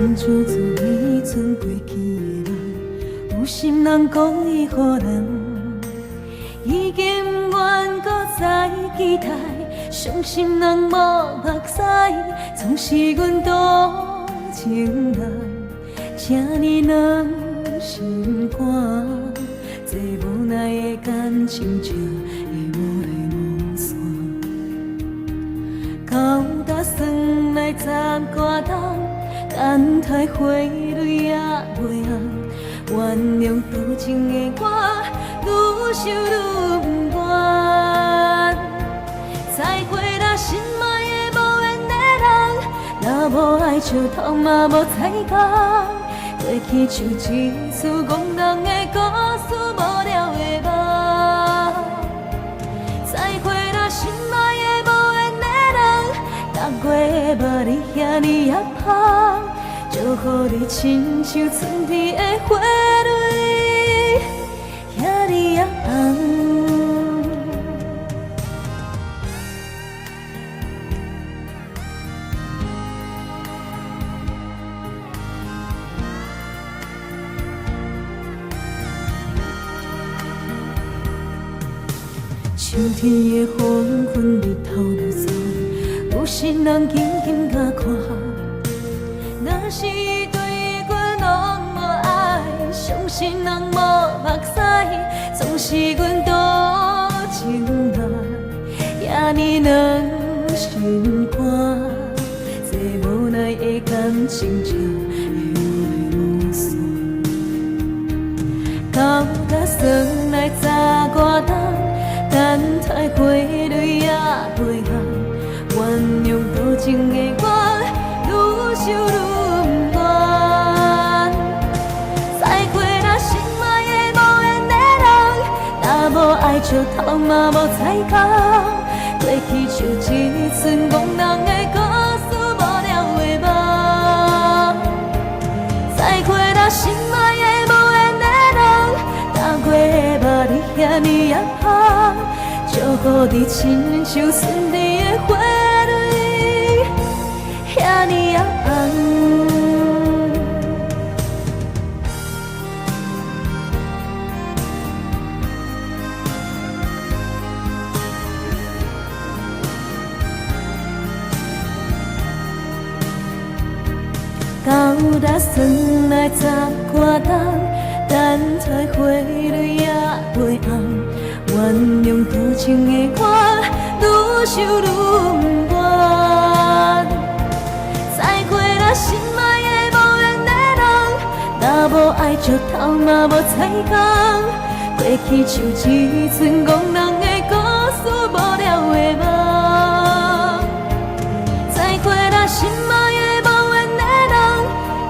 念叫做已存过去的人，有心人讲伊予人，已经不愿搁再期待。伤心人无目屎，总是阮多情人，这呢软心肝，这无奈的感情就会无来无散。到搭算来暂挂档，等待花蕊也袂红。原谅多情的我，愈想愈不愿。再会啦，心爱的无缘的人，若无爱笑头嘛无彩工。过去像一出憨人的故事，无了的梦。再会啦，心爱的无缘的人，逐月的目你遐尼也香，祝福你亲像春天的花蕊，遐尼也红。秋天的黄昏，日头落山，有心人紧紧甲看。若是伊对阮拢无爱，伤心人无目屎，总是阮多情人，遐尼软心肝，这无奈的感情就会无来无散。到搭算来早挂档。等待花蕊也袂红，原谅多情的我，愈想愈不愿。再会啦，心爱的无缘的人，若无爱笑头嘛无彩工。过去像一出憨人的故事，无了的梦。再会啦，心爱的无缘的人，逐月的目你遐尼也香。祝福你亲像春天的花蕊，遐尼也红。到搭算来早挂档，等待花蕊也袂红。原谅多情的我，愈想愈不愿。再会啦，心爱的无缘的人，若无爱笑头嘛无彩工。过去像一出憨人的故事，无了的梦。再会啦，心爱的无缘的人，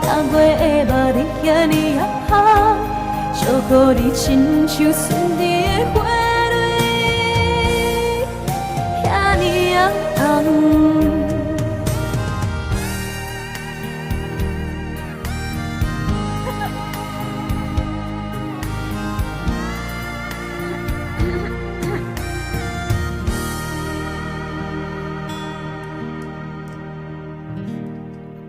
逐月的目你遐尼也香，祝福你亲像春天的花。你呀，